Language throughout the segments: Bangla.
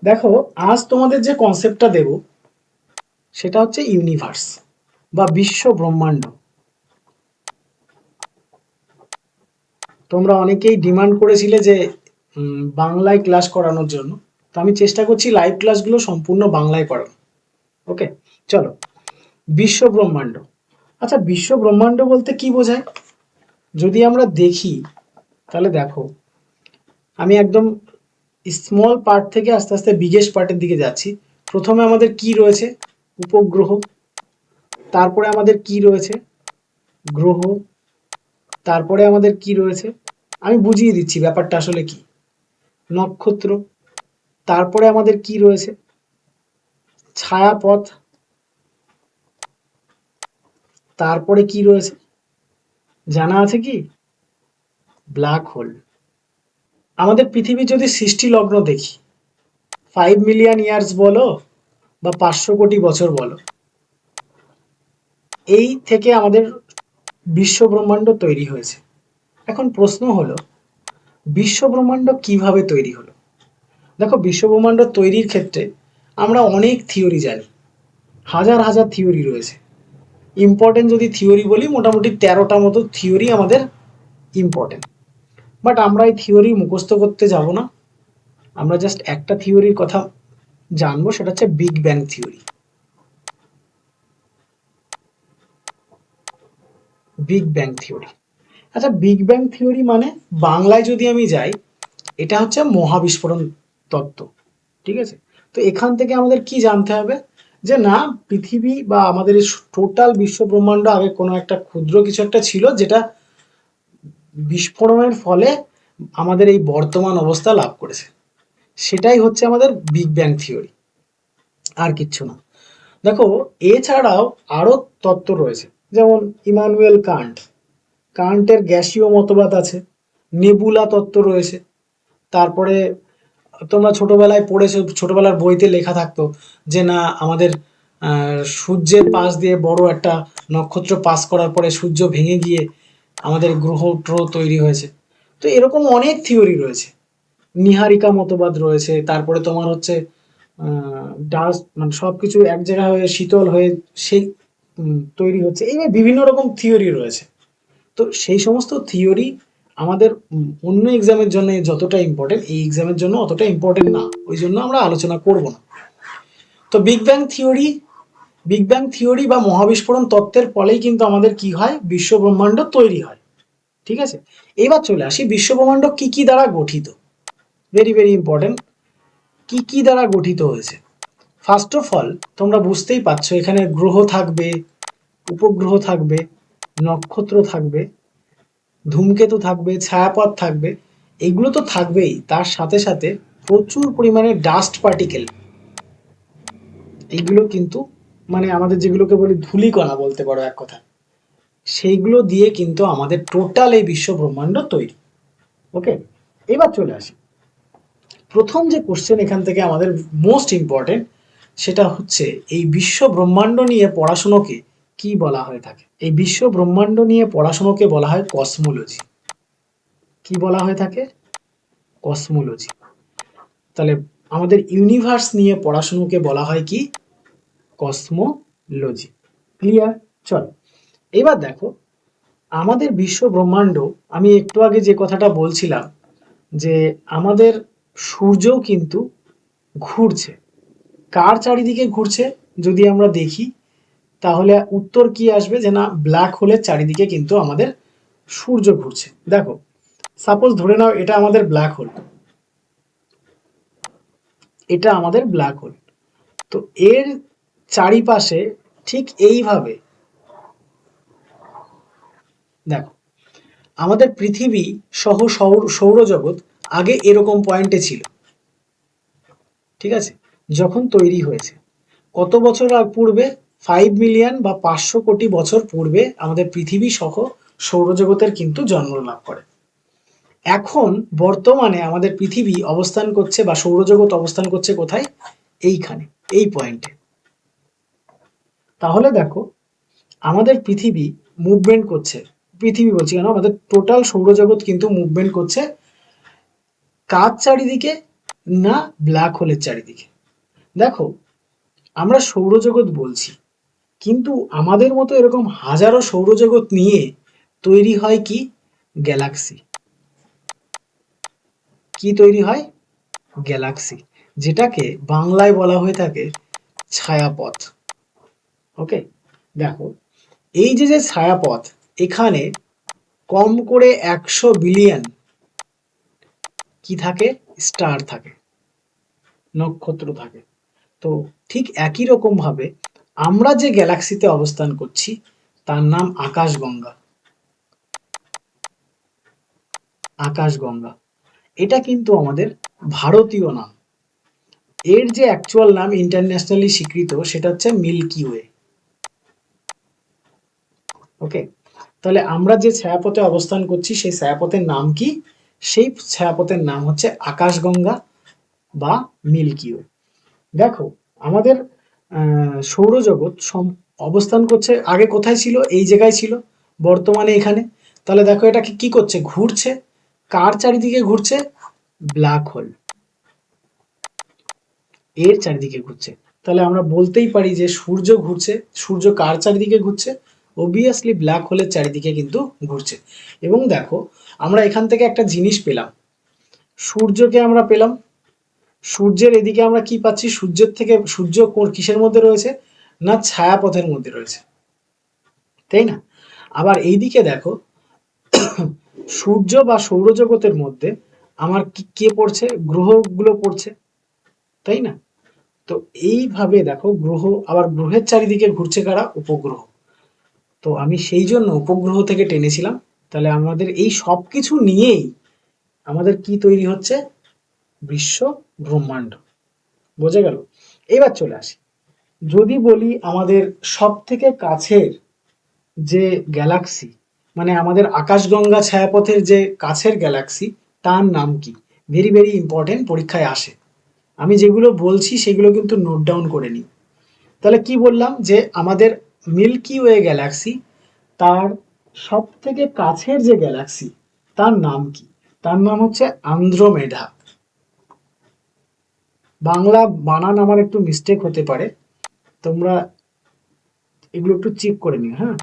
দেখো, আজ তোমাদের যে কনসেপ্টটা দেব সেটা হচ্ছে ইউনিভার্স বা বিশ্ব ব্রহ্মাণ্ড। তোমরা অনেকেই ডিমান্ড করেছিলে যে বাংলায় ক্লাস করানোর জন্য, তো আমি চেষ্টা করছি লাইভ ক্লাসগুলো সম্পূর্ণ বাংলায় করানো। ওকে, চলো। বিশ্ব ব্রহ্মাণ্ড। আচ্ছা, বিশ্ব ব্রহ্মাণ্ড বলতে কি বোঝায় যদি আমরা দেখি, তাহলে দেখো, আমি একদম স্মল পার্ট থেকে আস্তে আস্তে বিগেস্ট পার্টের দিকে যাচ্ছি। প্রথমে আমাদের কি রয়েছে? উপগ্রহ। তারপরে আমাদের কি রয়েছে? গ্রহ। তারপরে আমাদের কি রয়েছে? আমি বুঝিয়ে দিচ্ছি ব্যাপারটা আসলে কি। নক্ষত্র। তারপরে আমাদের কি রয়েছে? ছায়াপথ। তারপরে কি রয়েছে জানা আছে কি? Black hole. আমাদের পৃথিবী যদি সৃষ্টি লগ্ন দেখি, 5 মিলিয়ন ইয়ার্স বলো বা 500 কোটি বছর বলো, এই থেকে আমাদের বিশ্ব ব্রহ্মাণ্ড তৈরি হয়েছে। এখন প্রশ্ন হলো, বিশ্ব ব্রহ্মাণ্ড কিভাবে তৈরি হলো? দেখো, বিশ্ব ব্রহ্মাণ্ড তৈরির ক্ষেত্রে আমরা অনেক থিওরি জানি, হাজার হাজার থিওরি রয়েছে। ইম্পর্টেন্ট যদি থিওরি বলি, মোটামুটি 13টা মতো থিওরি আমাদের ইম্পর্টেন্ট। বাট আমরা এই থিওরি মুখস্থ করতে যাব না, আমরা জাস্ট একটা থিওরির কথা জানবো, সেটা হচ্ছে big bang theory. Big bang theory. আচ্ছা, বিগ ব্যাং থিওরি মানে বাংলায় যদি আমি যাই, এটা হচ্ছে মহাবিস্ফোরণ তত্ত্ব। ঠিক আছে? তো এখান থেকে আমাদের কি জানতে হবে? যে না, পৃথিবী বা আমাদের এই টোটাল বিশ্ব ব্রহ্মাণ্ড আগে কোনো একটা ক্ষুদ্র কিছু একটা ছিল, যেটা বিস্ফোরণের ফলে আমাদের এই বর্তমান অবস্থা লাভ করেছে। সেটাই হচ্ছে আমাদের বিগ ব্যাং থিওরি, আর কিচ্ছু না। দেখো, এছাড়াও আরো তত্ত্ব রয়েছে, যেমন ইমানুয়েল কান্ট। কান্টের গ্যাসীয় মতবাদ আছে, নেবুলা তত্ত্ব রয়েছে। তারপরে তোমরা ছোটবেলায় পড়েছো, ছোটবেলার বইতে লেখা থাকতো যে না, আমাদের সূর্যের পাশ দিয়ে বড় একটা নক্ষত্র পাস করার পরে সূর্য ভেঙে গিয়ে আমাদের গ্রহ ট্রহ তৈরি হয়েছে। তো এরকম অনেক থিওরি রয়েছে। নিহারিকা মতবাদ রয়েছে। তারপরে তোমার হচ্ছে ডাস্ট, মানে সবকিছু এক জায়গায় হয়ে শীতল হয়ে সেই তৈরি হচ্ছে। এইভাবে বিভিন্ন রকম থিওরি রয়েছে। তো সেই সমস্ত থিওরি আমাদের অন্য এক্সামের জন্য যতটা ইম্পর্টেন্ট, এই এক্সামের জন্য অতটা ইম্পর্টেন্ট না, ওই জন্য আমরা আলোচনা করব না। তো বিগ ব্যাং থিওরি বা মহাবিস্ফোরণ তত্ত্বের ফলেই কিন্তু আমাদের কি হয়? বিশ্ব ব্রহ্মাণ্ড তৈরি হয়। ঠিক আছে? এবার চলে আসি, বিশ্ব ব্রহ্মাণ্ড কি কি দ্বারা গঠিত। Very very important. কি কি দ্বারা গঠিত হয়েছে? ফার্স্ট অফ অল, তোমরা বুঝতেই পারছো, এখানে গ্রহ থাকবে, উপগ্রহ থাকবে, নক্ষত্র থাকবে, ধূমকেতু থাকবে, ছায়াপথ থাকবে। এগুলো তো থাকবেই, তার সাথে সাথে প্রচুর পরিমাণে ডাস্ট পার্টিকেল, এইগুলো কিন্তু মানে আমাদের যেগুলোকে বলি ধূলিকণা বলতে পারো এক কথা, সেইগুলো দিয়ে কিন্তু আমাদের টোটাল এই বিশ্ব ব্রহ্মাণ্ড তৈরি। ওকে, এবার চলে আসি, প্রথম যে কোশ্চেন এখান থেকে আমাদের মোস্ট ইম্পর্টেন্ট, সেটা হচ্ছে এই বিশ্ব ব্রহ্মাণ্ড নিয়ে পড়াশুনোকে কি বলা হয়ে থাকে? এই বিশ্ব ব্রহ্মাণ্ড নিয়ে পড়াশুনোকে বলা হয় কসমোলজি। কি বলা হয়ে থাকে? কসমোলজি। তাহলে আমাদের ইউনিভার্স নিয়ে পড়াশুনোকে বলা হয় কি? কসমোলজি। ক্লিয়ার? চল, এবার দেখো, আমাদের বিশ্ব ব্রহ্মাণ্ড, আমি একটু আগে যে কথাটা বলছিলাম যে আমাদের সূর্যও কিন্তু ঘুরছে। কার চারিদিকে ঘুরছে যদি আমরা দেখি, তাহলে উত্তর কি আসবে? যে না, ব্ল্যাক হোলের চারিদিকে কিন্তু আমাদের সূর্য ঘুরছে। দেখো, সাপোজ ধরে নাও এটা আমাদের ব্ল্যাক হোল, এটা আমাদের ব্ল্যাক হোল। তো এর চারিপাশে ঠিক এইভাবে দেখো, আমাদের পৃথিবী সহ সৌরজগৎ আগে এরকম পয়েন্টে ছিল। ঠিক আছে? যখন তৈরি হয়েছে কত বছর পূর্বে? 5 মিলিয়ন বা 500 কোটি বছর পূর্বে আমাদের পৃথিবী সহ সৌরজগতের কিন্তু জন্ম লাভ করে। এখন বর্তমানে আমাদের পৃথিবী অবস্থান করছে বা সৌরজগৎ অবস্থান করছে কোথায়? এইখানে, এই পয়েন্টে। তাহলে দেখো, আমাদের পৃথিবী মুভমেন্ট করছে, পৃথিবী বলছি কেন, আমাদের টোটাল সৌরজগৎ কিন্তু মুভমেন্ট করছে কার চারিদিকে? না ব্ল্যাক হোলের চারিদিকে? দেখো, আমরা সৌরজগৎ বলছি, কিন্তু আমাদের মতো এরকম হাজারো সৌরজগৎ নিয়ে তৈরি হয় কি? গ্যালাক্সি। কি তৈরি হয়? গ্যালাক্সি, যেটাকে বাংলায় বলা হয়ে থাকে ছায়াপথ। ওকে, দেখো, এই যে যে ছায়াপথ, এখানে কম করে 100 বিলিয়ন কি থাকে? স্টার থাকে, নক্ষত্র থাকে। তো ঠিক একই রকম ভাবে আমরা যে গ্যালাক্সিতে অবস্থান করছি তার নাম আকাশগঙ্গা। আকাশগঙ্গা, এটা কিন্তু আমাদের ভারতীয় নাম। এর যে অ্যাকচুয়াল নাম ইন্টারন্যাশনালি স্বীকৃত সেটা হচ্ছে মিল্কি ওয়ে। ওকে, তাহলে আমরা যে ছায়াপথে অবস্থান করছি সেই ছায়াপথের নাম কি? সেই ছায়াপথের নাম হচ্ছে আকাশগঙ্গা বা মিল্কি ওয়ে। দেখো, আমাদের সৌরজগৎ অবস্থান করছে, আগে কোথায় ছিল? এই জায়গায় ছিল, বর্তমানে এখানে। তাহলে দেখো, এটাকে কি করছে? ঘুরছে। কার চারিদিকে ঘুরছে? ব্ল্যাক হোল এর চারিদিকে ঘুরছে। তাহলে আমরা বলতেই পারি যে সূর্য ঘুরছে। সূর্য কার চারিদিকে ঘুরছে? অবভিয়াসলি ব্ল্যাক হোলের চারিদিকে কিন্তু ঘুরছে। এবং দেখো, আমরা এখান থেকে একটা জিনিস পেলাম, সূর্যকে আমরা পেলাম। সূর্যের এদিকে আমরা কি পাচ্ছি? সূর্যের থেকে সূর্য কিসের মধ্যে রয়েছে? না ছায়াপথের মধ্যে রয়েছে, তাই না? আবার এইদিকে দেখো, সূর্য বা সৌরজগতের মধ্যে আমার কে পড়ছে? গ্রহগুলো পড়ছে, তাই না? তো এইভাবে দেখো, গ্রহ, আবার গ্রহের চারিদিকে ঘুরছে কারা? উপগ্রহ। তো আমি সেই জন্য উপগ্রহ থেকে টেনেছিলাম। তাহলে আমাদের এই সব কিছু নিয়েই আমাদের কি তৈরি হচ্ছে? বিশ্ব ব্রহ্মাণ্ড। বোঝা গেল? এবার চলে আসি, যদি বলি আমাদের সব থেকে কাছের যে গ্যালাক্সি, মানে আমাদের আকাশগঙ্গা ছায়াপথের যে কাছের গ্যালাক্সি, তার নাম কি? ভেরি ভেরি ইম্পর্টেন্ট, পরীক্ষায় আসে। আমি যেগুলো বলছি সেগুলো কিন্তু নোট ডাউন করে নিই। তাহলে কি বললাম? যে আমাদের মিল্কি ওয়ে গ্যালাক্সি, তার সব থেকে কাছের যে গ্যালাক্সি তার নাম কি? তার নাম হচ্ছে আন্দ্রোমেডা। বাংলা বানান আমার একটু মিস্টেক হতে পারে, তোমরা এগুলো একটু চেক করে নিও। হ্যাঁ,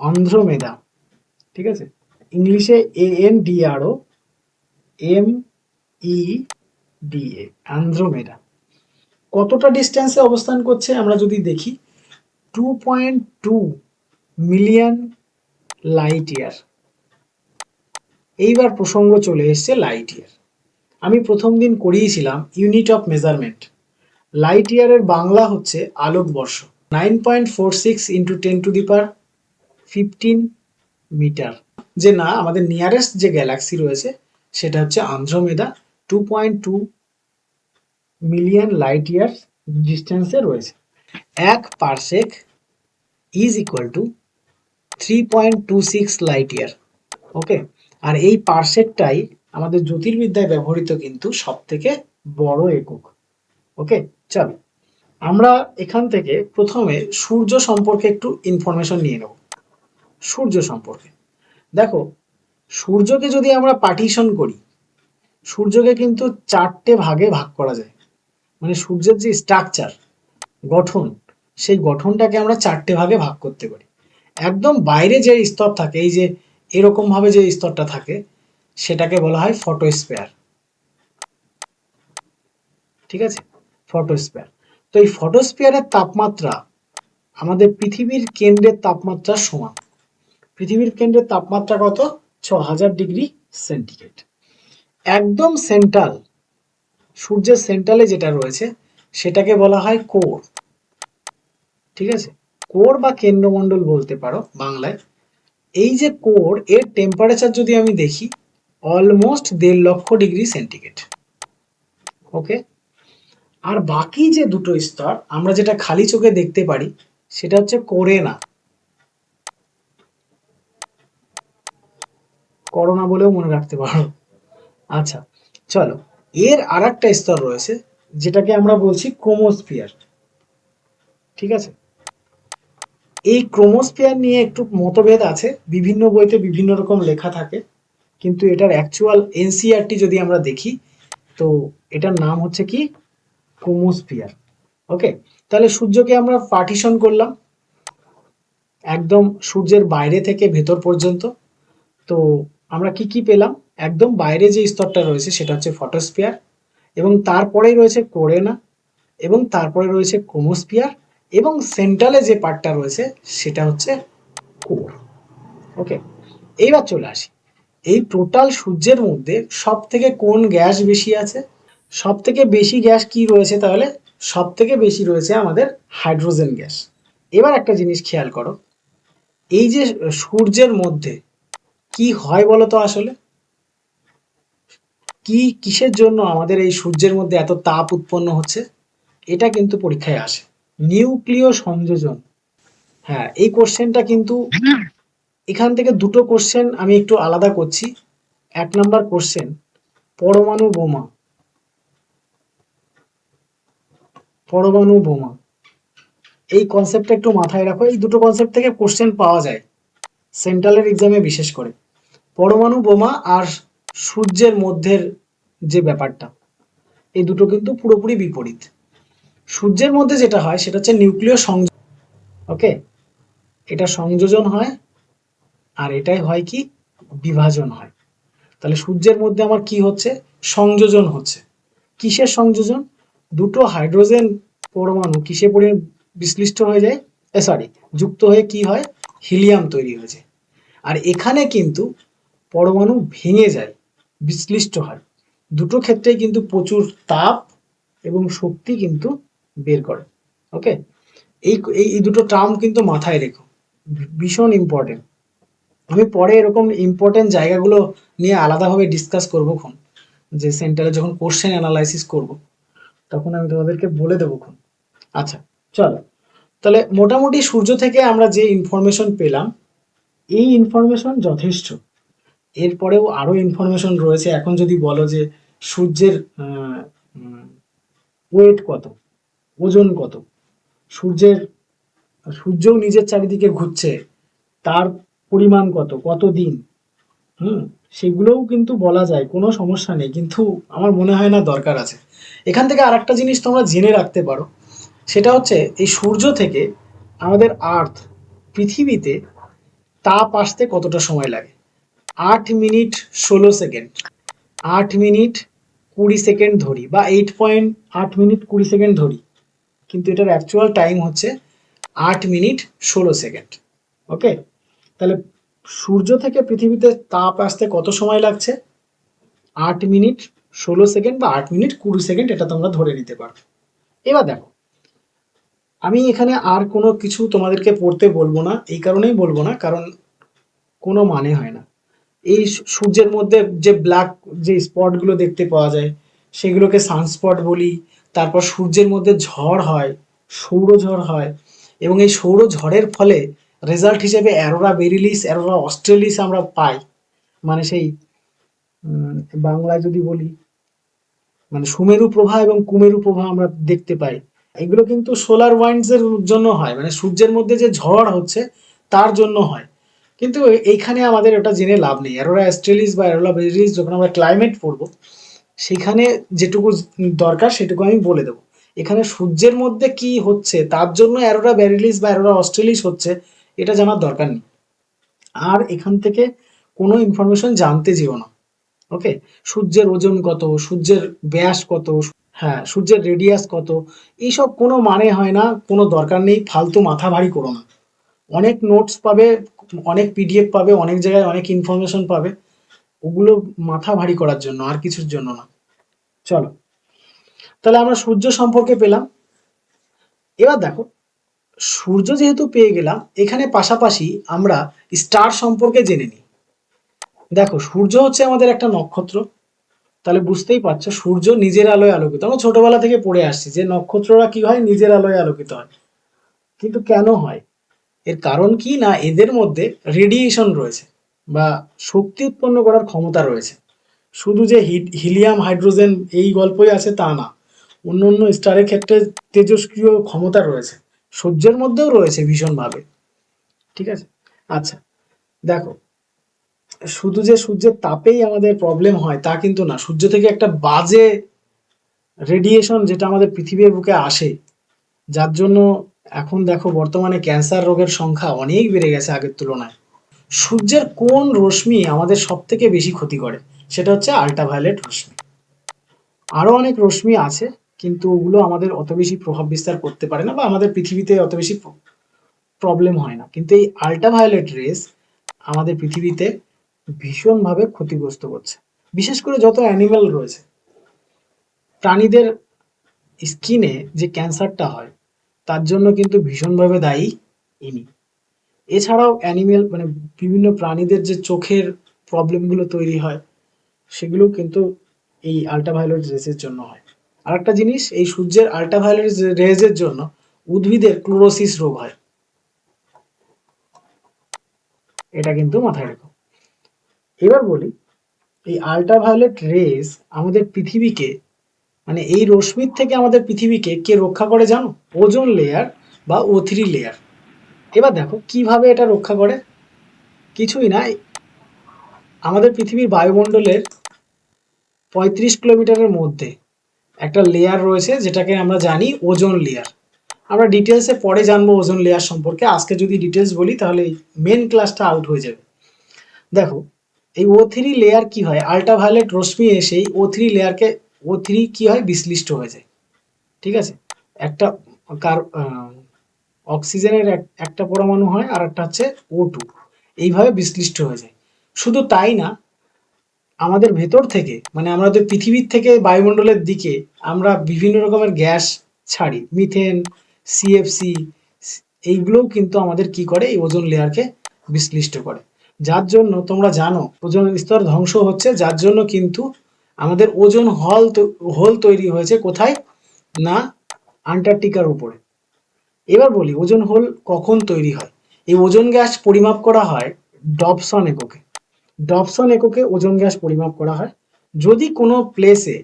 আন্দ্রোমেডা, ঠিক আছে? ইংলিশে ANDROMEDA, আন্দ্রোমেডা। কতটা ডিস্টেন্সে অবস্থান করছে আমরা যদি দেখি? 2.2 মিলিয়ন লাইট ইয়ার। এইবার প্রসঙ্গ চলে এসছে লাইট ইয়ার। আমি প্রথম দিন করিয়েছিলাম ইউনিট অফ মেজারমেন্ট। লাইট ইয়ারের বাংলা হচ্ছে আলোকবর্ষ। 9.46 ইন্টু 10⁻15 মিটার। যে না, আমাদের নিয়ারেস্ট যে গ্যালাক্সি রয়েছে সেটা হচ্ছে আন্দ্রোমেডা, 2.2 মিলিয়ন লাইট ইয়ার ডিস্টেন্সে রয়েছে। 1 parsec is equal to 3.26 light year. Okay, আর এই পারসেকটাই আমাদের জ্যোতির্বিদ্যায় ব্যবহৃত কিন্তু সব থেকে বড় একক। ওকে, চলো আমরা এখান থেকে প্রথমে সূর্য সম্পর্কে একটু ইনফরমেশন নিয়ে নেব। সূর্য সম্পর্কে দেখো, সূর্যকে যদি আমরা পার্টিশন করি, সূর্যকে কিন্তু 4টে ভাগে ভাগ করা যায়। মানে সূর্যের যে স্ট্রাকচার, গঠন, সেই গঠনটাকে আমরা 4টে ভাগে ভাগ করতে পারি। একদম বাইরে যে স্তর থাকে, এই যে এরকম ভাবে যে স্তরটা থাকে, সেটাকে বলা হয় ফটোস্ফিয়ার। ঠিক আছে, ফটোস্ফিয়ার। তো এই ফটোস্ফিয়ারের তাপমাত্রা আমাদের পৃথিবীর কেন্দ্রের তাপমাত্রার সমান। পৃথিবীর কেন্দ্রের তাপমাত্রা কত? 6000 ডিগ্রি সেন্টিগ্রেড। একদম সেন্ট্রাল, সূর্যের সেন্ট্রালে যেটা রয়েছে সেটাকে বলা হয় কোর। ঠিক আছে, কোর বা কেন্দ্রমণ্ডল বলতে পারো বাংলায়। এই যে কোর, এর টেম্পারেচার যদি আমি দেখি, অলমোস্ট 1.5 লক্ষ ডিগ্রি সেন্টিগ্রেড। ওকে, আর বাকি যে দুটো স্তর আমরা যেটা খালি চোখে দেখতে পারি সেটা হচ্ছে কোরেনা, করোনা বলেও মনে রাখতে পারো। আচ্ছা, চলো, এর আর একটা স্তর রয়েছে যেটাকে আমরা বলছি ক্রোমোস্ফিয়ার। ঠিক আছে, এই ক্রোমোস্ফিয়ার নিয়ে একটু মতভেদ আছে, বিভিন্ন বইতে বিভিন্ন রকম লেখা থাকে, কিন্তু এটার অ্যাকচুয়াল এনসিইআরটি যদি আমরা দেখি, তো এটার নাম হচ্ছে কি, ক্রোমোস্ফিয়ার। ওকে, তাহলে সূর্যকে আমরা পার্টিশন করলাম একদম সূর্যের বাইরে থেকে ভেতর পর্যন্ত। তো আমরা কি কি পেলাম, একদম বাইরে যে স্তরটা রয়েছে সেটা হচ্ছে ফটোস্ফিয়ার, এবং তারপরেই রয়েছে কোরেনা, এবং তারপরে রয়েছে ক্রোমোস্ফিয়ার, এবং সেন্ট্রালে যে পার্টটা রয়েছে সেটা হচ্ছে কোর। ওকে, এইবার চলে আসি, এই টোটাল সূর্যের মধ্যে সব থেকে কোন গ্যাস বেশি আছে? সব থেকে বেশি গ্যাস কি রয়েছে তাহলে? সব থেকে বেশি রয়েছে আমাদের হাইড্রোজেন গ্যাস। এবার একটা জিনিস খেয়াল করো, এই যে সূর্যের মধ্যে কি হয় বলো তো আসলে? কি কিসের জন্য আমাদের এই সূর্যের মধ্যে এত তাপ উৎপন্ন হচ্ছে? এটা কিন্তু পরীক্ষায় আসে, নিউক্লিয় সংযোজন। হ্যাঁ, এই কোশ্চেনটা কিন্তু এখান থেকে দুটো কোশ্চেন আমি একটু আলাদা করছি। 1 নম্বর কোশ্চেন, পরমাণু বোমা। পরমাণু বোমা, এই কনসেপ্টটা একটু মাথায় রাখো, এই দুটো কনসেপ্ট থেকে কোশ্চেন পাওয়া যায় সেন্ট্রালের এক্সামে বিশেষ করে। পরমাণু বোমা আর সূর্যের মধ্যের যে ব্যাপারটা, এই দুটো কিন্তু পুরোপুরি বিপরীত। সূর্যের মধ্যে যেটা হয় সেটা হচ্ছে নিউক্লিয় সংযোজন। ওকে, এটা সংযোজন হয়, আর এটাই হয় কি, বিভাজন হয়। তাহলে সূর্যের মধ্যে আমার কি হচ্ছে, সংযোজন হচ্ছে। কিসের সংযোজন? দুটো হাইড্রোজেন পরমাণু কিসে পড়ে বিশ্লিষ্ট হয়ে যায়, সরি, যুক্ত হয়ে কি হয়, হিলিয়াম তৈরি হয়েছে। আর এখানে কিন্তু পরমাণু ভেঙে যায়, বিশ্লিষ্ট হয়। দুটো ক্ষেত্রেই কিন্তু প্রচুর তাপ এবং শক্তি কিন্তু বের করে। ওকে, এই এই দুটো টার্ম কিন্তু মাথায় রেখো, ভীষণ ইম্পর্টেন্ট। আমি পরে এরকম ইম্পর্টেন্ট জায়গাগুলো নিয়ে আলাদাভাবে ডিসকাস করবো খন, যে সেন্টারে যখন কোশ্চেন অ্যানালাইসিস করব তখন আমি তোমাদেরকে বলে দেবো খন। আচ্ছা, চলো, তাহলে মোটামুটি সূর্য থেকে আমরা যে ইনফরমেশন পেলাম, এই ইনফরমেশন যথেষ্ট। এরপরেও আরো ইনফরমেশন রয়েছে। এখন যদি বলো যে সূর্যের ওয়েট কত, ওজন কত, সূর্যের সূর্যও নিজের চারিদিকে ঘুরছে, তার পরিমাণ কত, কত দিন, হুম, সেগুলোও কিন্তু বলা যায়, কোনো সমস্যা নেই, কিন্তু আমার মনে হয় না দরকার আছে। এখান থেকে আর একটা জিনিস তোমরা জেনে রাখতে পারো, সেটা হচ্ছে এই সূর্য থেকে আমাদের আর্থ, পৃথিবীতে তাপ আসতে কতটা সময় লাগে। 8 মিনিট 16 সেকেন্ড। 8 মিনিট 20 সেকেন্ড ধরি, বা 8.8 মিনিট 20 সেকেন্ড ধরি, কিন্তু এটার অ্যাকচুয়াল টাইম হচ্ছে 8 মিনিট 16 সেকেন্ড। ওকে, তাহলে সূর্য থেকে পৃথিবীতে তাপ আসতে কত সময় লাগছে? 8 মিনিট 16 সেকেন্ড বা 8 মিনিট 20 সেকেন্ড, এটা তোমরা ধরে নিতে পারো। এবার দেখো, আমি এখানে আর কোনো কিছু তোমাদেরকে পড়তে বলবো না, এই কারণেই বলবো না কারণ কোনো মানে হয় না। এই সূর্যের মধ্যে যে ব্ল্যাক যে স্পটগুলো দেখতে পাওয়া যায় সেগুলোকে সানস্পট বলি। তারপর সূর্যের মধ্যে ঝড় হয়, সৌরঝড় হয়, এবং এই সৌরঝড়ের ফলে রেজাল্ট হিসেবে অ্যারোরা বেরিলিস, অ্যারোরা অস্ট্রেলিস আমরা পাই। মানে সেই বাংলায় যদি বলি, মানে সুমেরু প্রভা এবং কুমেরু প্রভা আমরা দেখতে পাই। এগুলো কিন্তু সোলার ওয়াইন্ডস এর জন্য হয়, মানে সূর্যের মধ্যে যে ঝড় হচ্ছে তার জন্য হয়। কিন্তু এইখানে আমাদের ওটা জেনে লাভ নেই। অ্যারোরা অ্যাস্ট্রেলিস বা অ্যারোরা বেরিলিস যখন আমরা ক্লাইমেট পড়বো সেখানে যেটুকু দরকার সেটুকু আমি বলে দেবো। এখানে সূর্যের মধ্যে কি হচ্ছে তার জন্য অ্যারোরা বেরিলিস বা অ্যারোরা অস্ট্রেলিস হচ্ছে, এটা জানার দরকার নেই। আর এখান থেকে কোনো ইনফরমেশন জানতে যেও না। ওকে, সূর্যের ওজন কত, সূর্যের ব্যাস কত, হ্যাঁ, সূর্যের রেডিয়াস কত, এইসব কোনো মানে হয় না, কোনো দরকার নেই, ফালতু মাথা ভারী করো না। অনেক নোটস পাবে, অনেক পিডিএফ পাবে, অনেক জায়গায় অনেক ইনফরমেশন পাবে, ওগুলো মাথা ভারী করার জন্য, আর কিছুর জন্য না। চলো, তাহলে আমরা সূর্য সম্পর্কে পেলাম। এবার দেখো, সূর্য যেহেতু পেয়ে গেলাম, এখানে পাশাপাশি আমরা স্টার সম্পর্কে জেনে নিই। দেখো, সূর্য হচ্ছে আমাদের একটা নক্ষত্র। তাহলে বুঝতেই পারছো সূর্য নিজের আলোয় আলোকিত। আমরা ছোটবেলা থেকে পড়ে আসছি যে নক্ষত্ররা কি হয়, নিজের আলোয় আলোকিত হয়। কিন্তু কেন হয়? এর কারণ কি না, এদের মধ্যে রেডিয়েশন রয়েছে বা শক্তি উৎপন্ন করার ক্ষমতা রয়েছে। শুধু যে হিলিয়াম হাইড্রোজেন এই গল্পই আছে তা না, অন্য অন্য স্টারের ক্ষেত্রে তেজস্ক্রিয় ক্ষমতা রয়েছে, সূর্যের মধ্যেও রয়েছে ভীষণভাবে। ঠিক আছে, আচ্ছা, দেখো, শুধু যে সূর্যের তাপেই আমাদের প্রবলেম হয় তা কিন্তু না, সূর্য থেকে একটা বাজে রেডিয়েশন যেটা আমাদের পৃথিবীর বুকে আসে, যার জন্য এখন দেখো বর্তমানে ক্যান্সার রোগের সংখ্যা অনেক বেড়ে গেছে আগের তুলনায়। সূর্যের কোন রশ্মি আমাদের সব থেকে বেশি ক্ষতি করে? সেটা হচ্ছে আল্ট্রাভায়োলেট রশ্মি। আরো অনেক রশ্মি আছে, কিন্তু ওগুলো আমাদের অত বেশি প্রভাব বিস্তার করতে পারে না বা আমাদের পৃথিবীতে অত বেশি প্রবলেম হয় না, কিন্তু এই আল্ট্রাভায়োলেট রেস আমাদের পৃথিবীতে ভীষণভাবে ক্ষতিগ্রস্ত করছে। বিশেষ করে যত অ্যানিমেল রয়েছে, প্রাণীদের স্কিনে যে ক্যান্সারটা হয় তার জন্য কিন্তু ভীষণভাবে দায়ী ইনি। এছাড়াও অ্যানিমেল মানে বিভিন্ন প্রাণীদের যে চোখের প্রবলেমগুলো তৈরি হয় সেগুলো কিন্তু এই আল্ট্রাভায়োলেট রেসের জন্য হয়। আরেকটা জিনিস, এই সূর্যের আল্ট্রাভায়োলেট রেজের জন্য উদ্ভিদের ক্লোরোসিস রোগ হয়, এটা কিন্তু মাথায় রেখো। এবার বলি, এই আল্ট্রাভায়োলেট রেস আমাদের পৃথিবীকে মানে এই রশ্মির থেকে আমাদের পৃথিবীকে কে রক্ষা করে জানো? ওজোন লেয়ার বা O3 লেয়ার। এবার দেখো কিভাবে এটা রক্ষা করে। কিছুই না, আমাদের পৃথিবীর বায়ুমণ্ডলের 35 কিলোমিটারের মধ্যে একটা লেয়ার রয়েছে যেটাকে আমরা জানি ওজোন লেয়ার। আমরা ডিটেলসে পরে জানবো ওজোন লেয়ার সম্পর্কে, আজকে যদি ডিটেলস বলি তাহলে মেন ক্লাসটা আউট হয়ে যাবে। দেখো, এই O3 লেয়ার কি হয়, আল্ট্রাভায়োলেট রশ্মি এসে O3 লেয়ারকে, O3 কি হয় বিশ্লিষ্ট হয়ে যায়, ঠিক আছে। একটা কার অক্সিজেনের একটা পরমাণু হয় আর একটা হচ্ছে O2, এইভাবে বিশ্লিষ্ট হয়ে যায়। শুধু তাই না, আমাদের ভেতর থেকে মানে আমাদের পৃথিবীর থেকে বায়ুমণ্ডলের দিকে আমরা বিভিন্ন রকমের গ্যাস ছাড়ি, মিথেন, সিএফসি, এইগুলোও কিন্তু আমাদের কি করে, এই ওজোন লেয়ারকে বিশ্লিষ্ট করে। যার জন্য তোমরা জানো ওজোন স্তর ধ্বংস হচ্ছে, যার জন্য কিন্তু আমাদের ওজোন হোল তৈরি হয়েছে কোথায় না, আন্টার্কটিকার উপরে। এবার বলি ওজোন হোল কখন তৈরি হয়। এই ওজোন গ্যাস পরিমাপ করা হয় ডবসন এককে। ডবসন এককে ওজোন গ্যাস পরিমাপ করা হয়। যদি কোনো প্লেসে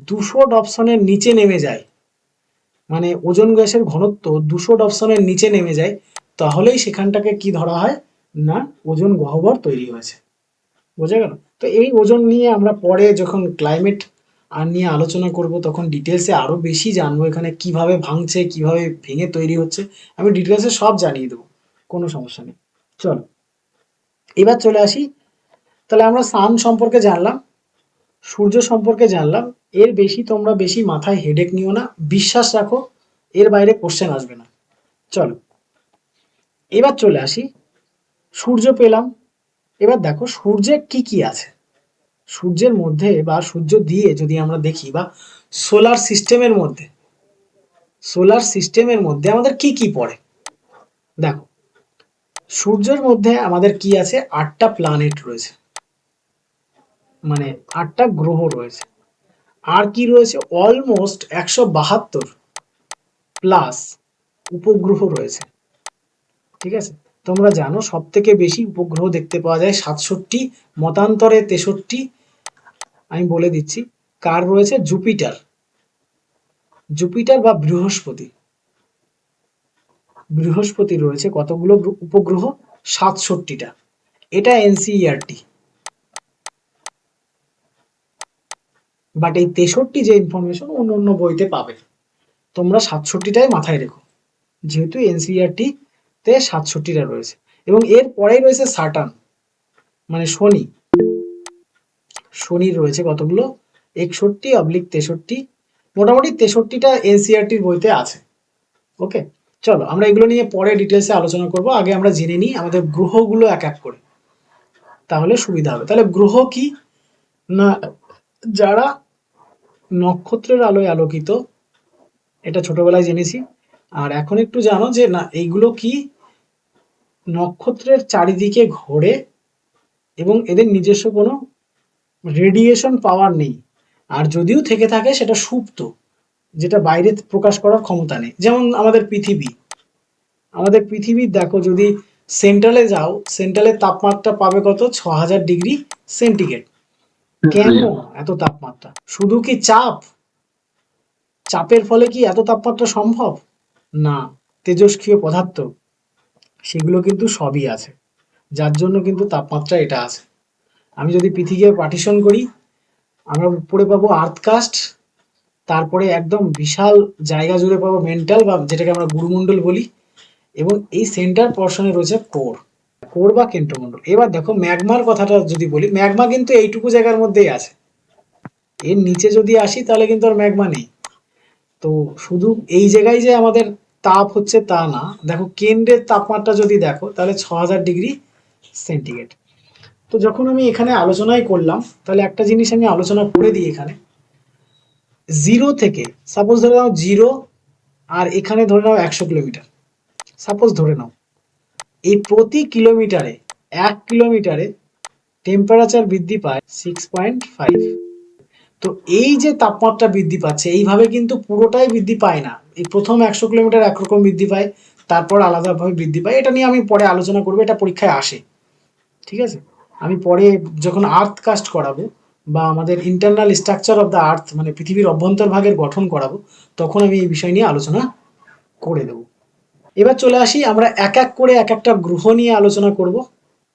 200 ডবসনের নিচে নেমে যায়, মানে ওজোন গ্যাসের ঘনত্ব 200 ডবসনের নিচে নেমে যায়, তাহলেই সেখানটাকে কি ধরা হয় না ওজোন গহ্বর তৈরি হয়েছে। বোঝা গেল? তো এই ওজোন নিয়ে আমরা পরে যখন ক্লাইমেট আর নিয়ে আলোচনা করব তখন ডিটেলসে আরো বেশি জানবো, এখানে কিভাবে ভাঙছে, কিভাবে ভেঙে তৈরি হচ্ছে, আমি ডিটেলসে সব জানিয়ে দেবো, কোনো সমস্যা নেই। চলো এবার চলে আসি, তাহলে আমরা সান সম্পর্কে জানলাম, সূর্য সম্পর্কে জানলাম। এর বেশি তোমরা বেশি মাথায় হেডেক নিও না, বিশ্বাস রাখো এর বাইরে কোশ্চেন আসবে না। চলো এবার চলে আসি, সূর্য পেলাম। এবার দেখো সূর্যে কি কি আছে। সূর্যের মধ্যে বা সূর্য দিয়ে যদি আমরা দেখি বা সোলার সিস্টেমের মধ্যে, সোলার সিস্টেমের মধ্যে আমাদের কি কি পড়ে। দেখো, সূর্যের মধ্যে আমাদের কি আছে, 8টা প্ল্যানেট রয়েছে, মানে 8টা গ্রহ রয়েছে। আর কি রয়েছে, অলমোস্ট 172 প্লাস উপগ্রহ রয়েছে, ঠিক আছে। তোমরা জানো সব থেকে বেশি উপগ্রহ দেখতে পাওয়া যায় 67, মতান্তরে 63। আমি বলে দিচ্ছি কার রয়েছে, জুপিটার, জুপিটার বা বৃহস্পতি, বৃহস্পতি রয়েছে কতগুলো উপগ্রহ, 67টা। এটা এনসিইআরটি, বাট এই 63 যে ইনফরমেশন অন্য অন্য বইতে পাবে, তোমরা 67টাই মাথায় রেখো, যেহেতু এনসিইআরটি তে 67টা রয়েছে। এবং এর পরেই রয়েছে সাটার্ন মানে শনি, শনির রয়েছে কতগুলো, 61/63। মোটামুটি 63টা এনসিইআরটির বইতে আছে। ওকে, চলো আমরা এগুলো নিয়ে পরে ডিটেলসে আলোচনা করব, আগে আমরা জেনে নিই আমাদের গ্রহগুলো এক এক করে, তাহলে সুবিধা হবে। তাহলে গ্রহ কি না, যারা নক্ষত্রের আলোয় আলোকিত, এটা ছোটবেলায় জেনেছি। আর এখন একটু জানো যে না এইগুলো কি, নক্ষত্রের চারিদিকে ঘোরে এবং এদের নিজস্ব কোনো রেডিয়েশন পাওয়ার নেই, আর যদিও থেকে থাকে সেটা সুপ্ত, যেটা বাইরে প্রকাশ করার ক্ষমতা নেই। যেমন আমাদের পৃথিবী, আমাদের পৃথিবীর দেখো যদি সেন্ট্রালে যাও, সেন্ট্রালের তাপমাত্রা পাবে কত, 6000 ডিগ্রি সেন্টিগ্রেড। কেন এত তাপমাত্রা? শুধু কি চাপ, চাপের ফলে কি এত তাপমাত্রা সম্ভব? না, তেজস্ক্রিয় পদার্থ সেগুলো কিন্তু সবই আছে। যার জন্য কিন্তু তাপমাত্রা এটা আছে। আমি যদি পৃথিবীকে পার্টিশন করি, আমরা উপরে পাবো আর্থ কাস্ট, তারপরে একদম বিশাল জায়গা জুড়ে পাবো মেন্টাল, বা যেটাকে আমরা গুরুমণ্ডল বলি, এবং এই সেন্টার পর্শনে রয়েছে কোর, কোর বা কেন্দ্রমণ্ডল। এবার দেখো ম্যাগমার কথাটা যদি বলি, ম্যাগমা কিন্তু এইটুকু জায়গার মধ্যেই আছে। এর নিচে যদি আসি তাহলে কিন্তু আর ম্যাগমা নেই। তো শুধু এই জায়গায় যে আমাদের তাপ হচ্ছে তা না, দেখো কেন্দ্রের তাপমাত্রা যদি দেখো তাহলে 6000 ডিগ্রি সেন্টিগ্রেড। তো যখন আমি এখানে আলোচনাই করলাম, তাহলে একটা জিনিস আমি আলোচনা করে দিই এখানে। জিরো থেকে, সাপোজ ধরে নাও জিরো, আর এখানে ধরে নাও 100 কিলোমিটার, সাপোজ ধরে নাও, এই প্রতি কিলোমিটারে, 1 কিলোমিটারে টেম্পারেচার বৃদ্ধি পায় 6.5। তো এই যে তাপমাত্রা বৃদ্ধি পাচ্ছে, এইভাবে কিন্তু পুরোটাই বৃদ্ধি পায় না। এই প্রথম 100 কিলোমিটার একরকম বৃদ্ধি পায়, তারপর আলাদাভাবে বৃদ্ধি পায়। এটা নিয়ে আমি পরে আলোচনা করবো, এটা পরীক্ষায় আসে, ঠিক আছে? আমি পরে যখন আর্থ কাস্ট করাবো, বা আমাদের internal structure of the earth, মানে পৃথিবীর অভ্যন্তরভাগের গঠন করাবো, তখন আমি এই বিষয় নিয়ে আলোচনা করে দেবো। এবার চলে আসি, আমরা এক এক করে এক একটা গ্রহ নিয়ে আলোচনা করব।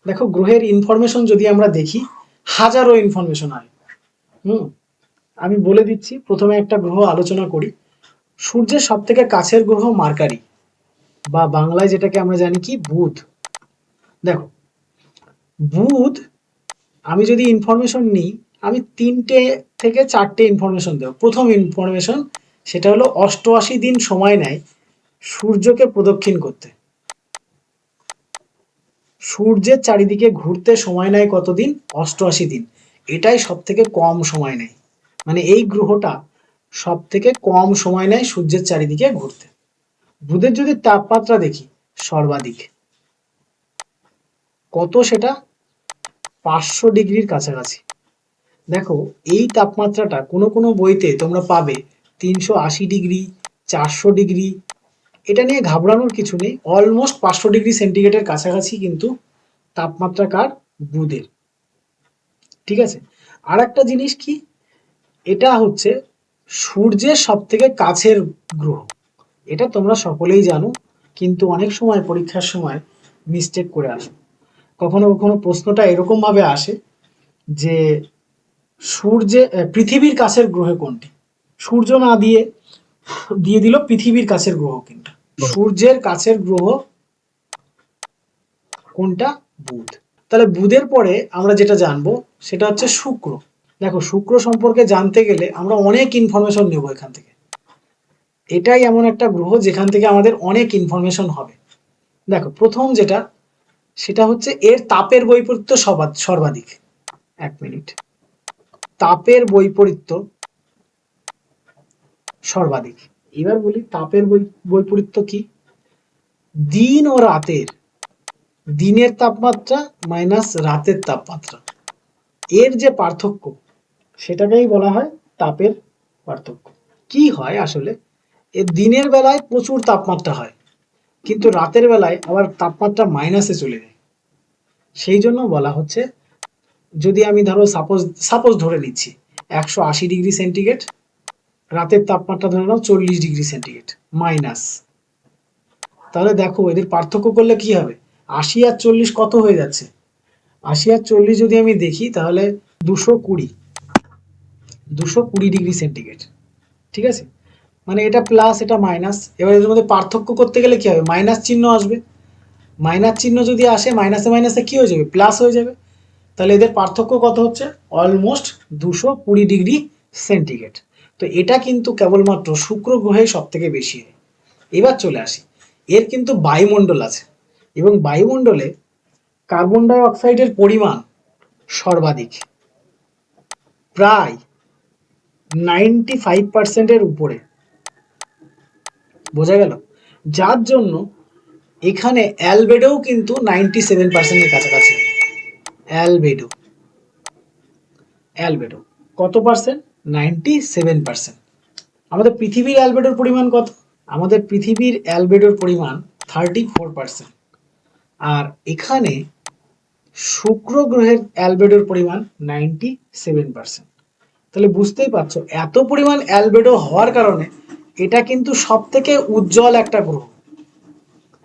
দেখো গ্রহের ইনফরমেশন যদি আমরা দেখি, হাজারো ইনফরমেশন হয়। হুম, আমি বলে দিচ্ছি, প্রথমে একটা গ্রহ আলোচনা করি। সূর্যের সব থেকে কাছের গ্রহ মার্কারি, বা বাংলায় যেটাকে আমরা জানি কি, বুধ। দেখো বুধ, আমি যদি ইনফরমেশন নিই, আমি 3টে থেকে 4টে ইনফরমেশন দেবো। প্রথম ইনফরমেশন, সেটা হলো 88 দিন সময় নেয় সূর্যকে প্রদক্ষিণ করতে। সূর্যের চারিদিকে ঘুরতে সময় নেয় কতদিন? 88 দিন। এটাই সব থেকে কম সময় নেয়, মানে এই গ্রহটা সব থেকে কম সময় নেয় সূর্যের চারিদিকে ঘুরতে। বুধের যদি তাপমাত্রা দেখি, সর্বাধিক কত, সেটা 500 ডিগ্রির কাছাকাছি। দেখো এই তাপমাত্রাটা কোনো কোনো বইতে তোমরা পাবে 380 ডিগ্রি, 400 ডিগ্রি। এটা নিয়ে ঘাবড়ানোর কিছু নেই, অলমোস্ট 500 ডিগ্রি সেন্টিগ্রেডের কাছাকাছি কিন্তু তাপমাত্রা কার? বুধের, ঠিক আছে? আর একটা জিনিস কি, এটা হচ্ছে সূর্যের সব থেকে কাছের গ্রহ। এটা তোমরা সকলেই জানো, কিন্তু অনেক সময় পরীক্ষার সময় মিস্টেক করে আসো। কখনো কখনো প্রশ্নটা এরকম ভাবে আসে যে পৃথিবীর কাছের গ্রহ কোনটি, সূর্য না দিয়ে দিয়ে দিল পৃথিবীর কাছের গ্রহ কোনটা। সূর্যের কাছের গ্রহ কোনটা? বুধ। তাহলে বুধের পরে আমরা যেটা জানবো সেটা হচ্ছে শুক্র। দেখো শুক্র সম্পর্কে জানতে গেলে আমরা অনেক ইনফরমেশন নেব এখান থেকে। এটাই এমন একটা গ্রহ যেখান থেকে আমাদের অনেক ইনফরমেশন হবে। দেখো প্রথম যেটা, সেটা হচ্ছে এর তাপের বৈপরীত্য সর্বাধিক। 1 মিনিট। তাপের বৈপরীত্য সর্বাধিক। এবার বলি তাপের বৈপরীত্য কি? দিন ও রাতের, দিনের তাপমাত্রা মাইনাস রাতের তাপমাত্রা, এর যে পার্থক্য, সেটাকেই বলা হয় তাপের পার্থক্য। কি হয় আসলে, এর দিনের বেলায় প্রচুর তাপমাত্রা হয়, কিন্তু রাতের বেলায় আবার তাপমাত্রা মাইনাসে চলে যায়। সেই জন্য বলা হচ্ছে, যদি আমি ধরো সাপোজ ধরে নিচ্ছি 180 ডিগ্রি সেন্টিগ্রেড, রাতের তাপমাত্রা ধরে নাও 40 ডিগ্রি সেন্টিগ্রেড মাইনাস, তাহলে দেখো এদের পার্থক্য করলে কি হবে? 80 আর 40 কত হয়ে যাচ্ছে? 80 আর 40 যদি আমি দেখি তাহলে 220, 220 ডিগ্রি সেন্টিগ্রেড, ঠিক আছে? মানে এটা প্লাস, এটা মাইনাস। এবার এদের মধ্যে পার্থক্য করতে গেলে কি হবে? মাইনাস চিহ্ন আসবে। মাইনাস চিহ্ন যদি আসে, মাইনাসে মাইনাসে কি হয়ে যাবে? প্লাস হয়ে যাবে। তাহলে এদের পার্থক্য কত হচ্ছে? Almost 220 degree centigrade. তো এটা কিন্তু কেবলমাত্র শুক্র গ্রহে সব থেকে বেশি হয়। এবার চলে আসি, এর কিন্তু বায়ুমণ্ডল আছে, এবং বায়ুমণ্ডলে কার্বন ডাই অক্সাইডের পরিমাণ সর্বাধিক, প্রায় 95%-এর উপরে। বোঝা গেল? যার জন্য এখানে অ্যালবেডোও কিন্তু 97%-এর কাছাকাছি। অ্যালবেডো, অ্যালবেডো কত পার্সেন্ট? 97%। আমাদের পৃথিবীর অ্যালবেডোর পরিমাণ কত? আমাদের পৃথিবীর অ্যালবেডোর পরিমাণ 34%। আর এখানে শুক্র গ্রহের অ্যালবেডোর পরিমাণ 97%। তাহলে বুঝতেই পারছো এত পরিমাণ অ্যালবেডো হওয়ার কারণে এটা কিন্তু সব থেকে উজ্জ্বল একটা গ্রহ।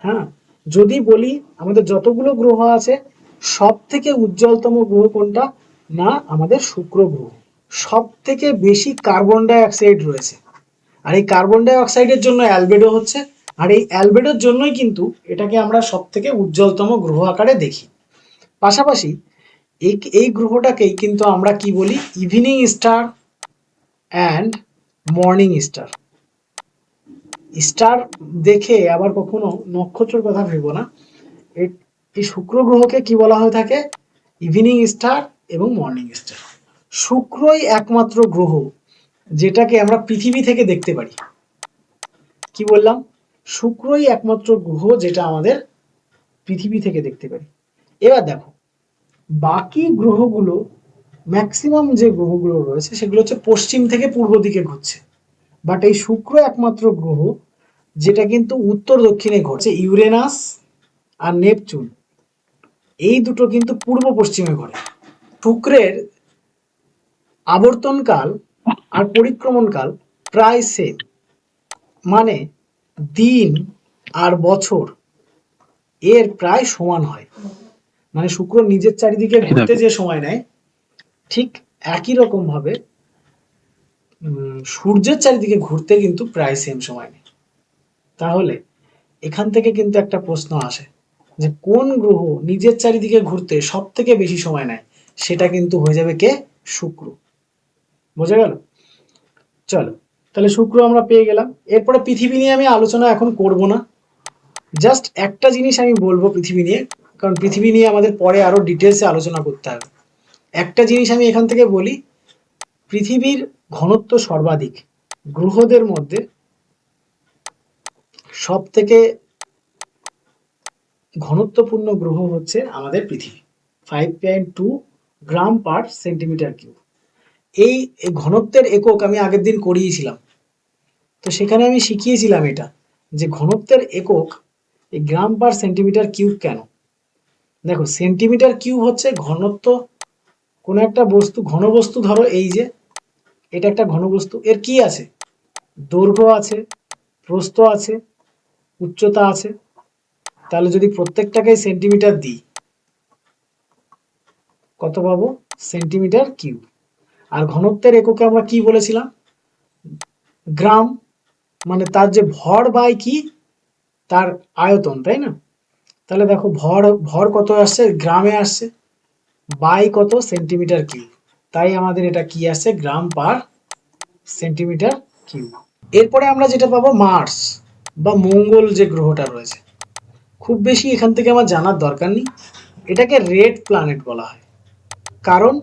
হ্যাঁ, যদি বলি আমাদের যতগুলো গ্রহ আছে সব থেকে উজ্জ্বলতম গ্রহ কোনটা? না, আমাদের শুক্র গ্রহ। সব থেকে বেশি কার্বন ডাই অক্সাইড রয়েছে, আর এই কার্বন ডাই অক্সাইডের জন্য অ্যালবেডো হচ্ছে, আর এই অ্যালবেডোর জন্যই কিন্তু এটাকে আমরা সব থেকে উজ্জ্বলতম গ্রহ আকারে দেখি। পাশাপাশি এই এই গ্রহটাকেই কিন্তু আমরা কি বলি? Evening star and morning star. Star দেখে আবার কখনো নক্ষত্রের কথা ভেবো না। এই শুক্র গ্রহকে কি বলা হয়ে থাকে? ইভিনিং স্টার এবং মর্নিং স্টার। শুক্রই একমাত্র গ্রহ যেটাকে আমরা পৃথিবী থেকে দেখতে পারি। কি বললাম? শুক্রই একমাত্র গ্রহ যেটা আমাদের পৃথিবী থেকে দেখতে পারি। এবার দেখো, বাকি গ্রহগুলো, ম্যাক্সিমাম যে গ্রহগুলো রয়েছে সেগুলো হচ্ছে পশ্চিম থেকে পূর্ব দিকে ঘুরছে, বাট এই শুক্র একমাত্র গ্রহ যেটা কিন্তু উত্তর দক্ষিণে ঘুরছে। ইউরেনাস আর নেপচুন এই দুটো কিন্তু পূর্ব পশ্চিমে ঘোরে। শুক্রের আবর্তনকাল আর পরিক্রমণকাল প্রায় সেম, মানে দিন আর বছর এর প্রায় সমান হয়। মানে শুক্র নিজের চারিদিকে ঘুরতে যে সময় নেয়, ঠিক একই রকম ভাবে সূর্যের চারিদিকে ঘুরতে কিন্তু প্রায় সেম সময় নেয়। তাহলে এখান থেকে কিন্তু একটা প্রশ্ন আসে যে কোন গ্রহ নিজের চারিদিকে ঘুরতে সব থেকে বেশি সময় নেয়? সেটা কিন্তু হয়ে যাবে কে? শুক্র। বোঝা গেল? চলো, তাহলে শুক্র আমরা পেয়ে গেলাম। এরপরে পৃথিবী নিয়ে আমি আলোচনা এখন করব না, জাস্ট একটা জিনিস আমি বলবো পৃথিবী নিয়ে, কারণ পৃথিবী নিয়ে আমাদের পরে আরো ডিটেলসে আলোচনা করতে হবে। একটা জিনিস আমি এখান থেকে বলি, পৃথিবীর ঘনত্ব সর্বাধিক গ্রহদের মধ্যে সব থেকে ঘনত্বপূর্ণ গ্রহ হচ্ছে আমাদের পৃথিবী। 5.2 গ্রাম পার সেন্টিমিটার কিউব। এই ঘনত্বের একক আমি আগের দিন করিয়েছিলাম, তো সেখানে আমি শিখিয়েছিলাম এটা, যে ঘনত্বের একক এই গ্রাম পার সেন্টিমিটার কিউব কেন। দেখো, সেন্টিমিটার কিউব হচ্ছে ঘনত্ব। কোনো একটা বস্তু, ঘনবস্তু ধরো এই যে এটা একটা ঘনবস্তু, এর কি আছে? দৈর্ঘ্য আছে, প্রস্থ আছে, উচ্চতা আছে। তাহলে যদি প্রত্যেকটাকে সেন্টিমিটার দিই, কত পাবো? Centimetre cube. আর ঘনত্বের এককে আমরা কি বলেছিলাম? গ্রাম। মানে তার যে ভর বাই কি? তার আয়তন, তাই না? তাহলে দেখো, ভর ভর কত আসছে? গ্রামে আসছে। বাই কত? Centimetre cube. তাই আমাদের এটা কি আসছে? গ্রাম পার সেন্টিমিটার কিউব। এরপরে আমরা যেটা পাবো মার্স বা মঙ্গল যে গ্রহটা রয়েছে, খুব বেশি এখান থেকে আমার জানার দরকার নেই। এটাকে রেড প্ল্যানেট বলা হয়, কারণ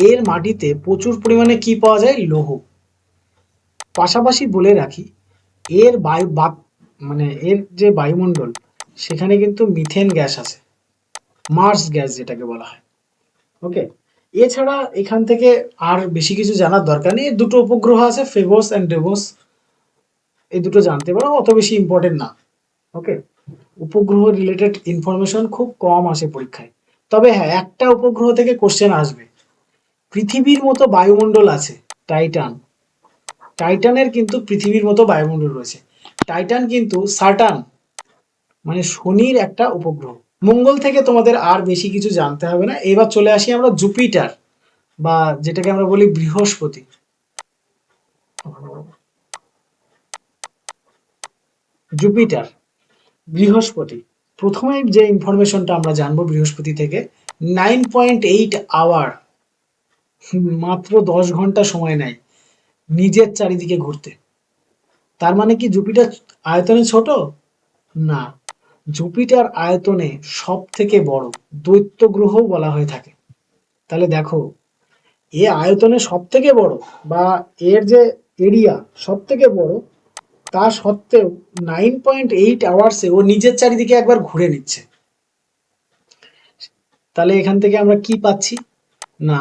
এর মাটিতে প্রচুর পরিমাণে কি পাওয়া যায়? লৌহ। পাশাপাশি বলে রাখি, এর বায়ু মানে এর যে বায়ুমণ্ডল, সেখানে কিন্তু মিথেন গ্যাস আছে, মার্স গ্যাস যেটাকে বলা হয়। ওকে, এছাড়া এখান থেকে আর বেশি কিছু জানার দরকার নেই। দুটো উপগ্রহ আছে, ফেবোস অ্যান্ড ডেভোস, এই দুটো জানতে পারো, অত বেশি ইম্পর্টেন্ট না। ওকে, উপগ্রহ রিলেটেড ইনফরমেশন খুব কম আসে পরীক্ষায়। তবে হ্যাঁ, একটা উপগ্রহ থেকে কোশ্চেন আসবে। পৃথিবীর মতো বায়ুমণ্ডল আছে টাইটান। টাইটানের কিন্তু পৃথিবীর মতো বায়ুমণ্ডল রয়েছে। টাইটান কিন্তু সাটার্ন মানে শনির একটা উপগ্রহ। মঙ্গল থেকে তোমাদের আর বেশি কিছু জানতে হবে না। এবার চলে আসি আমরা জুপিটার, বা যেটাকে আমরা বলি বৃহস্পতি। জুপিটার, বৃহস্পতি। প্রথমে যে ইনফরমেশনটা আমরা জানবো বৃহস্পতি থেকে, 9.8 আওয়ার, মাত্র 10 ঘন্টা সময় নেয় নিজের চারিদিকে ঘুরতে। তার মানে কি জুপিটার আয়তনে ছোট? না, জুপিটার আয়তনে সব থেকে বড় দৈত্য গ্রহ বলা হয়ে থাকে। তাহলে দেখো, এ আয়তনে সব থেকে বড়, বা এর যে এরিয়া সব থেকে বড়, তা সত্ত্বেও 9.8 আওয়ার্সে ও নিজের চারিদিকে একবার ঘুরে নিচ্ছে। তাহলে এখান থেকে আমরা কি পাচ্ছি? না,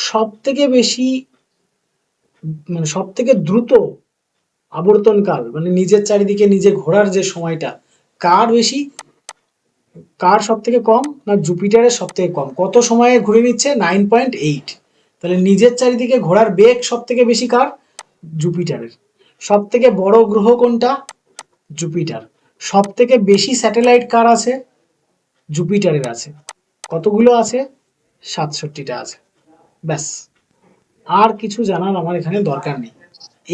সব থেকে বেশি, মানে সব থেকে দ্রুত আবর্তনকাল, মানে নিজের চারিদিকে নিজে ঘোরার যে সময়টা, কার বেশি? কার সব থেকে কম? না, জুপিটারের সব থেকে কম। কত সময়ে ঘুরে নিচ্ছে? 9.8। তাহলে নিজের চারিদিকে ঘোরার বেগ সব থেকে বেশি কার? জুপিটারের। সব থেকে বড় গ্রহ কোনটা? জুপিটার। সব থেকে বেশি স্যাটেলাইট কার আছে? জুপিটারের আছে। কতগুলো আছে? 67টা আছে। ব্যাস, আর কিছু জানার আমার এখানে দরকার নেই।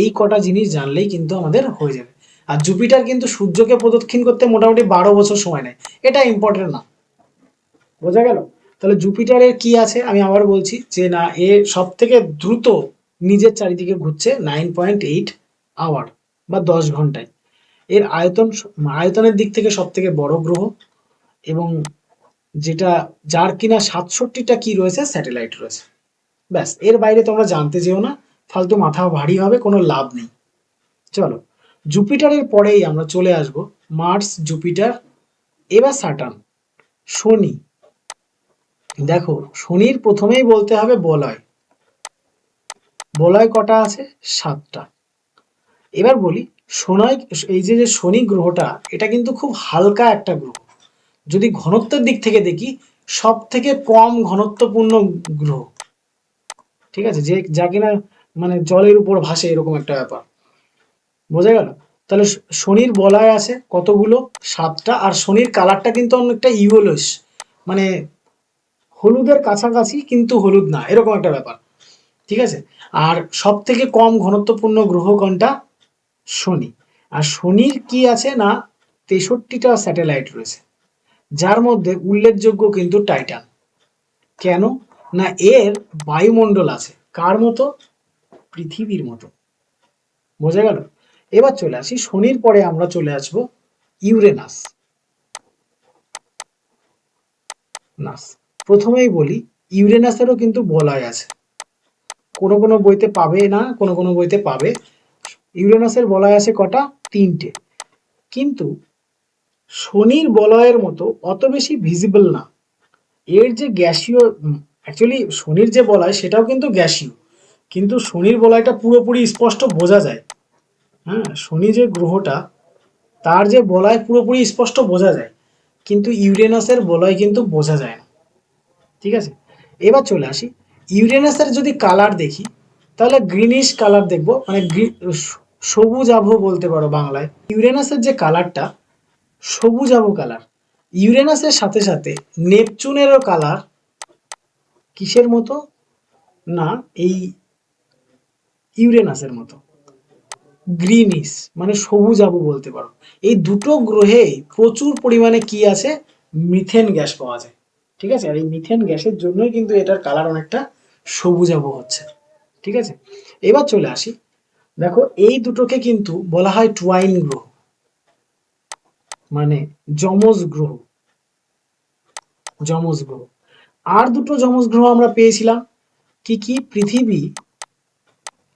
এই কটা জিনিস জানলেই কিন্তু আমাদের হয়ে যাবে। আর জুপিটার কিন্তু সূর্যকে প্রদক্ষিণ করতে মোটামুটি 12 বছর সময় নেয়, এটা ইম্পর্টেন্ট না। বোঝা গেল? তাহলে জুপিটারের কি আছে আমি আবার বলছি যে না, এ সব থেকে দ্রুত নিজের চারিদিকে ঘুরছে 9.8 আওয়ার বা 10 ঘন্টায়। এর আয়তনের দিক থেকে সব থেকে বড় গ্রহ, এবং যেটা যার কিনা 67টা কি রয়েছে, স্যাটেলাইট রয়েছে। ব্যাস, এর বাইরে তোমরা জানতে যেও না, ফালতু মাথা ভারী হবে, কোনো লাভ নেই। চলো, জুপিটারের পরেই আমরা চলে আসব মার্স, জুপিটার, এবার স্যাটার্ন, শনি। দেখো, শনির প্রথমেই বলতে হবে বলয়। বলয় কটা আছে? 7টা। এবার বলি, শনি, এই যে যে শনি গ্রহটা, এটা কিন্তু খুব হালকা একটা গ্রহ। যদি ঘনত্বের দিক থেকে দেখি, সব থেকে কম ঘনত্বপূর্ণ গ্রহ। ঠিক আছে, যে যা কিনা মানে জলের উপর ভাসে, এরকম একটা ব্যাপার। বোঝা গেল? তাহলে শনির বলয় আছে কতগুলো? 7টা। আর শনির কালারটা কিন্তু অনেকটা ইয়েলোইশ, মানে হলুদের কাছাকাছি কিন্তু হলুদ না, এরকম একটা ব্যাপার। ঠিক আছে। আর সব থেকে কম ঘনত্বপূর্ণ গ্রহ কোনটা? শনি। আর শনির কি আছে না, 63টা স্যাটেলাইট রয়েছে, যার মধ্যে উল্লেখযোগ্য কিন্তু টাইটান। কেন না, এর বায়ুমণ্ডল আছে কার মতো? পৃথিবীর মতো। বোঝা গেল? এবার চলে আসি, শনির পরে আমরা চলে আসবো ইউরেনাস। নাস, প্রথমেই বলি, ইউরেনাসেরও কিন্তু বলয় আছে। কোনো কোনো বইতে পাবে না, কোনো কোনো বইতে পাবে। ইউরেনাসের বলয় আছে কটা? 3টে। কিন্তু শনির বলয়ের মতো অত বেশি ভিজিবল না। এর যে গ্যাসীয়, অ্যাকচুয়ালি শনির যে বলয় সেটাও কিন্তু গ্যাসীয়, কিন্তু শনির বলয়টা পুরোপুরি স্পষ্ট বোঝা যায়। হ্যাঁ, শনি যে গ্রহটা, তার যে বলয় পুরোপুরি স্পষ্ট বোঝা যায়, কিন্তু ইউরেনাসের বলয় কিন্তু বোঝা যায় না। ঠিক আছে। এবার চলে আসি, ইউরেনাসের যদি কালার দেখি, তাহলে গ্রিনিশ কালার দেখবো, মানে সবুজ আভো বলতে পারো বাংলায়। ইউরেনাসের যে কালারটা, সবুজ আভো কালার। ইউরেনাসের সাথে সাথে নেপচুনেরও কালার কিসের মতো? না, এই ইউরেনাসের মতো গ্রিনিশ, মানে সবুজ আভো বলতে পারো। এই দুটো গ্রহে প্রচুর পরিমাণে কি আছে? মিথেন গ্যাস পাওয়া যায়। ঠিক আছে। আর এই মিথেন গ্যাসের জন্যই কিন্তু এটার কালার অনেকটা সবুজাভ হচ্ছে। ঠিক আছে। এবার চলে আসি, দেখো এই দুটোকে কিন্তু বলা হয় টুয়াইন গ্রহ, মানে যমজ গ্রহ। যমজ গ্রহ। আর দুটো যমজ গ্রহ আমরা পেয়েছিলাম, কি কি? পৃথিবী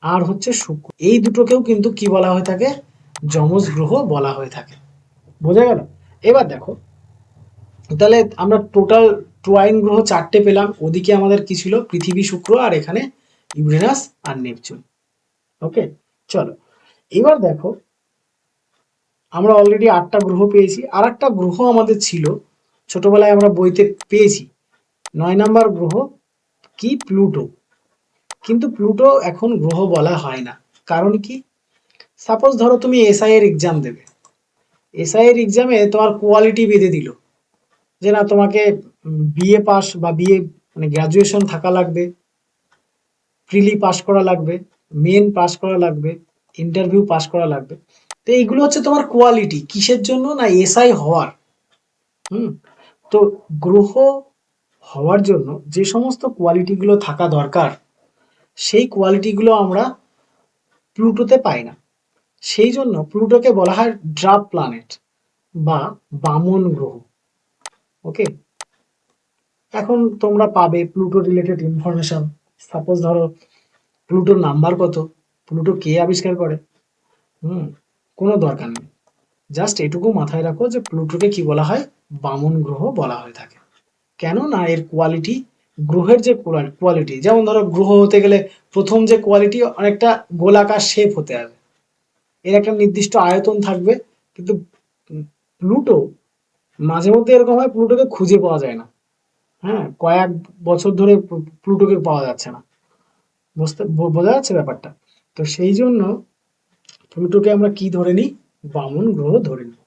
আর হচ্ছে শুক্র। এই দুটোকেও কিন্তু কি বলা হয়ে থাকে? যমজ গ্রহ বলা হয়ে থাকে। বোঝা গেল? এবার দেখো, তাহলে আমরা টোটাল টুয়াইন গ্রহ 4টে পেলাম। ওদিকে আমাদের কি ছিল? পৃথিবী, শুক্র, আর এখানে ইউরেনাস আর নেপচুন। ওকে, চলো এবার দেখো, আমরা অলরেডি 8টা গ্রহ পেয়েছি। আর একটা গ্রহ আমাদের ছিল, ছোটবেলায় আমরা বইতে পেয়েছি, 9 নাম্বার গ্রহ কি? প্লুটো। কিন্তু প্লুটো এখন গ্রহ বলা হয় না। কারণ কি? সাপোজ ধরো তুমি এসআই এর এক্সাম দেবে, এসআই এর এক্সামে তোমার কোয়ালিটি বেঁধে দিল যে না, তোমাকে বিএ পাস বা বিএ মানে গ্রাজুয়েশন থাকা লাগবে, প্রিলি পাস করা লাগবে, মেন পাস করা লাগবে, ইন্টারভিউ পাস করা লাগবে। তো এইগুলো হচ্ছে তোমার কোয়ালিটি, কিসের জন্য? না, এসআই হওয়ার। হুম। তো গ্রহ হওয়ার জন্য যে সমস্ত কোয়ালিটিগুলো থাকা দরকার, সেই কোয়ালিটিগুলো আমরা প্লুটোতে পাই না। সেই জন্য প্লুটোকে বলা হয় ড্রাফট প্ল্যানেট বা বামন গ্রহ। ওকে, এখন তোমরা পাবে প্লুটো রিলেটেড ইনফরমেশন। সাপোজ ধরো, প্লুটোর নাম্বার কত, প্লুটো কে আবিষ্কার করে, হুম, কোনো দরকার নেই। জাস্ট এটুকু মাথায় রাখো যে প্লুটোকে কি বলা হয়? বামন গ্রহ বলা হয়ে থাকে। কেন না, এর কোয়ালিটি, গ্রহের যে কোয়ালিটি, যেমন ধরো গ্রহ হতে গেলে প্রথম যে কোয়ালিটি, অনেকটা গোলাকার শেপ হতে হবে, এর একটা নির্দিষ্ট আয়তন থাকবে। কিন্তু প্লুটো, মাঝে মধ্যে এরকম হয় প্লুটোকে খুঁজে পাওয়া যায় না। হ্যাঁ, কয়েক বছর ধরে প্লুটোকে পাওয়া যাচ্ছে না। বোঝা যাচ্ছে ব্যাপারটা? তো সেই জন্য প্লুটোকে আমরা কি ধরে নিই? বামন গ্রহ ধরে নিই।